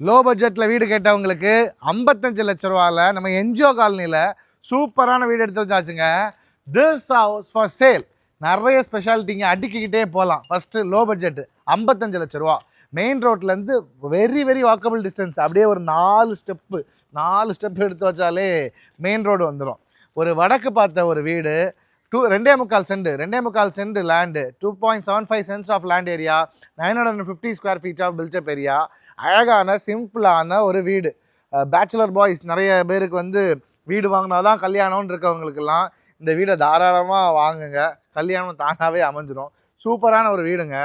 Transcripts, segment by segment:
Low பட்ஜெட்டில் வீடு கேட்டவங்களுக்கு 55 லட்ச ரூபாவில் நம்ம என்ஜிஓ காலனியில் சூப்பரான வீடு எடுத்து வச்சாச்சுங்க. This house for sale. நிறைய ஸ்பெஷாலிட்டிங்க அடுக்கிக்கிட்டே போகலாம். ஃபஸ்ட்டு லோ பட்ஜெட்டு 55 லட்ச ரூபா. மெயின் ரோட்லேருந்து வெரி வெரி வாக்கபிள் டிஸ்டன்ஸ். அப்படியே ஒரு 4 ஸ்டெப் எடுத்து வச்சாலே மெயின் ரோடு வந்துடும். ஒரு வடக்கு பார்த்த ஒரு வீடு, 2.25 cent land, 2.75 cents of land area, 950 square feet of built-up area. அழகான சிம்பிளான ஒரு வீடு. பேச்சுலர் பாய்ஸ் நிறைய பேருக்கு வந்து வீடு வாங்கினா தான் கல்யாணம்னு இருக்கவங்களுக்கெல்லாம் இந்த வீடை தாராளமாக வாங்குங்க. கல்யாணம் தானாகவே அமைஞ்சிடும். சூப்பரான ஒரு வீடுங்க.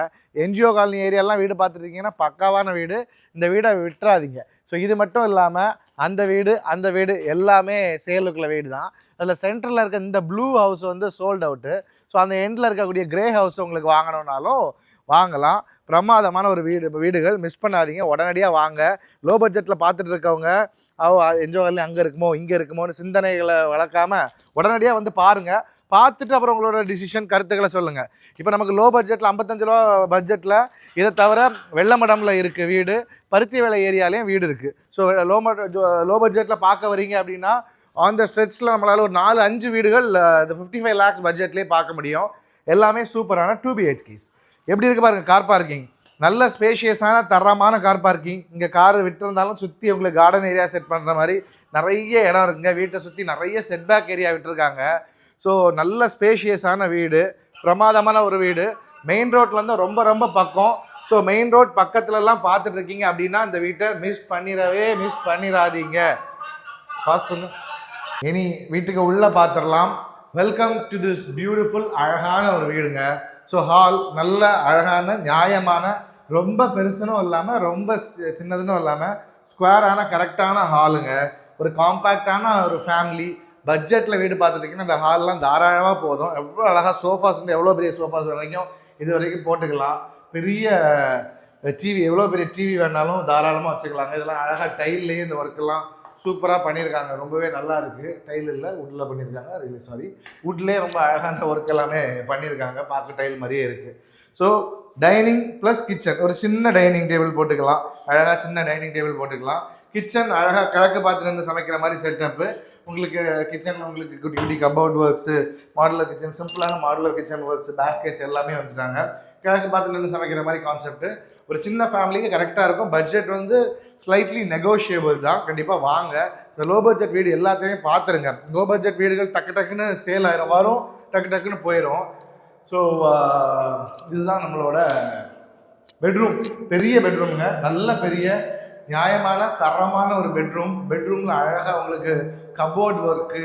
என்ஜிஓ காலனி ஏரியாலாம் வீடு பார்த்துருக்கீங்கன்னா பக்காவான வீடு. இந்த வீடை விட்டுறாதீங்க. ஸோ இது மட்டும் இல்லாமல் அந்த வீடு எல்லாமே சேலுக்குள்ள வீடு தான். அதில் சென்டரில் இருக்க இந்த ப்ளூ ஹவுஸ் வந்து சோல்ட் அவுட்டு. ஸோ அந்த எண்டில் இருக்கக்கூடிய கிரே ஹவுஸ் உங்களுக்கு வாங்கணுன்னாலும் வாங்கலாம். பிரமாதமான ஒரு வீடுகள் மிஸ் பண்ணாதீங்க. உடனடியாக வாங்க. லோ பட்ஜெட்டில் பார்த்துட்டு இருக்கவங்க என்ஜிஓ காலனி அங்கே இருக்குமோ இங்கே இருக்குமோன்னு சிந்தனைகளை வளர்க்காமல் உடனடியாக வந்து பாருங்கள். பார்த்துட்டு அப்புறம் உங்களோட டிசிஷன் கருத்துக்களை சொல்லுங்கள். இப்போ நமக்கு லோ பட்ஜெட்டில் 55 ரூபா பட்ஜெட்டில் இதை தவிர வெள்ளமடமில் இருக்குது வீடு, பருத்தி வேலை ஏரியாலையும் வீடு இருக்குது. ஸோ லோ பட்ஜெட்டில் பார்க்க வரீங்க அப்படின்னா ஆன் த ஸ்ட்ரெச்சில் நம்மளால் ஒரு 4-5 வீடுகள் இந்த 55 lakhs பட்ஜெட்லேயே பார்க்க முடியும். எல்லாமே சூப்பரான 2 BHKs. எப்படி இருக்குது பாருங்கள். கார் பார்க்கிங் நல்ல ஸ்பேஷியஸான தரமான கார் பார்க்கிங். இங்கே கார் விட்டுருந்தாலும் சுற்றி உங்களுக்கு கார்டன் ஏரியா செட் பண்ணுற மாதிரி நிறைய இடம் இருக்குங்க. வீட்டை சுற்றி நிறைய செட்பேக் ஏரியா விட்டுருக்காங்க. ஸோ நல்ல ஸ்பேஷியஸான வீடு, பிரமாதமான ஒரு வீடு. மெயின் ரோட்லேருந்து ரொம்ப ரொம்ப பக்கம். ஸோ மெயின் ரோட் பக்கத்துலலாம் பார்த்துட்டு இருக்கீங்க அப்படின்னா இந்த வீட்டை மிஸ் பண்ணிடாதீங்க. பாஸ் பண்ணு. இனி வீட்டுக்கு உள்ளே பார்த்துடலாம். வெல்கம் டு திஸ் பியூட்டிஃபுல் அழகான ஒரு வீடுங்க. ஸோ ஹால் நல்ல அழகான நியாயமான, ரொம்ப பெருசுனும் இல்லாமல் ரொம்ப சின்னதுன்னு இல்லாமல் ஸ்கொயரான கரெக்டான ஹாலுங்க. ஒரு காம்பேக்டான ஒரு ஃபேமிலி பட்ஜெட்டில் வீடு பார்த்துட்டிங்கன்னா இந்த ஹால்லாம் தாராளமாக போதும். எவ்வளோ அழகாக சோஃபாஸ் வந்து எவ்வளோ பெரிய சோஃபாஸ் வரைக்கும் இது வரைக்கும் போட்டுக்கலாம். பெரிய டிவி, எவ்வளோ பெரிய டிவி வேணாலும் தாராளமாக வச்சுக்கலாங்க. இதெல்லாம் அழகாக டைல்லையும் இந்த ஒர்க்கெல்லாம் சூப்பராக பண்ணியிருக்காங்க. ரொம்பவே நல்லா இருக்குது. டைல் இல்லை, வுட்டில் பண்ணியிருக்காங்க. வுட்லேயே ரொம்ப அழகான ஒர்க் எல்லாமே பண்ணியிருக்காங்க. பார்க்க டைல் மாதிரியே இருக்குது. ஸோ டைனிங் ப்ளஸ் கிச்சன், ஒரு சின்ன டைனிங் டேபிள் போட்டுக்கலாம். அழகாக சின்ன டைனிங் டேபிள் போட்டுக்கலாம். கிச்சன் அழகாக கிழக்கு பார்த்து நின்று சமைக்கிற மாதிரி செட்டப்பு. உங்களுக்கு கிச்சனில் உங்களுக்கு குட்டி குட்டி கபோர்ட் ஒர்க்ஸு, மாடுலர் கிச்சன், சிம்பிளான மாடுலர் கிச்சன் ஒர்க்ஸ், பேஸ்கெட்ஸ் எல்லாமே வந்துட்டாங்க. கிழக்கு பார்த்து நின்று சமைக்கிற மாதிரி கான்செப்ட்டு. ஒரு சின்ன ஃபேமிலிக்கு கரெக்டாக இருக்கும். பட்ஜெட் வந்து ஸ்லைட்லி நெகோஷியபிள் தான். கண்டிப்பாக வாங்க. இந்த லோ பட்ஜெட் வீடு எல்லாத்தையுமே பார்த்துருங்க. லோ பட்ஜெட் வீடுகள் டக்குன்னு சேல் ஆயிரும், வரும், டக்குன்னு போயிடும். ஸோ இதுதான் நம்மளோட பெட்ரூம். பெரிய பெட்ரூம்ங்க. நல்ல பெரிய நியாயமான தரமான ஒரு பெட்ரூமில் அழகாக உங்களுக்கு கபோர்ட் ஒர்க்கு,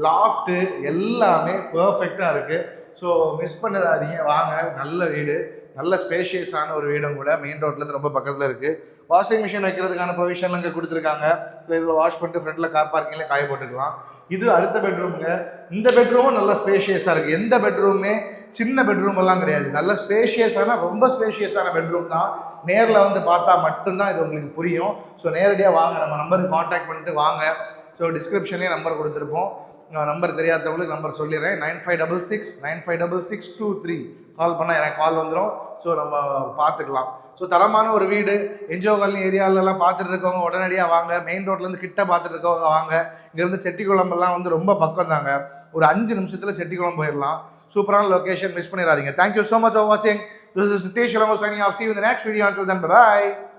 லாஃப்ட்டு எல்லாமே பர்ஃபெக்டாக இருக்குது. ஸோ மிஸ் பண்ணிடாதீங்க, வாங்க. நல்ல வீடு, நல்ல ஸ்பேஷியஸான ஒரு வீடும் கூட. மெயின் ரோட்லேருந்து ரொம்ப பக்கத்தில் இருக்குது. வாஷிங் மிஷின் வைக்கிறதுக்கான ப்ரொவிஷன்லாம் இங்கே கொடுத்துருக்காங்க. இதில் வாஷ் பண்ணிட்டு ஃப்ரண்ட்டில் கார் பார்க்கிங்கில் காய போட்டுக்கலாம். இது அடுத்த பெட்ரூமுங்க. இந்த பெட்ரூமும் நல்ல ஸ்பேஷியஸாக இருக்குது. எந்த பெட்ரூமே சின்ன பெட்ரூம் எல்லாம் கிடையாது. நல்ல ஸ்பேஷியஸான, ரொம்ப ஸ்பேஷியஸான பெட்ரூம் தான். நேரில் வந்து பார்த்தா மட்டும்தான் இது உங்களுக்கு புரியும். ஸோ நேரடியாக வாங்க, நம்ம நம்பருக்கு காண்டாக்ட் பண்ணிட்டு வாங்க. ஸோ டிஸ்கிரிப்ஷன்லேயே நம்பர் கொடுத்துருப்போம். நம்பர் தெரியாதவங்களுக்கு நம்பர் சொல்லிடுறேன். 9566 கால் பண்ணால் எனக்கு கால் வந்துடும். ஸோ நம்ம பார்த்துக்கலாம். ஸோ தரமான ஒரு வீடு என்ஜிஓ காலனி ஏரியாவிலலாம் பார்த்துட்டு இருக்கவங்க உடனடியாக வாங்க. மெயின் ரோட்லேருந்து கிட்ட பார்த்துட்டு இருக்கவங்க வாங்க. இங்கேருந்து செட்டிக்குளம்பெல்லாம் வந்து ரொம்ப பக்கம் தாங்க. ஒரு 5 நிமிஷத்தில் செட்டிக்குளம் போயிடலாம். சூப்பரான லொகேஷன், மிஸ் பண்ணிடாதீங்க. தேங்க்யூ ஸோ மச் ஃபார் வாட்சிங். This is Nitesh Along signing off. See you in the next video. Until then, bye-bye.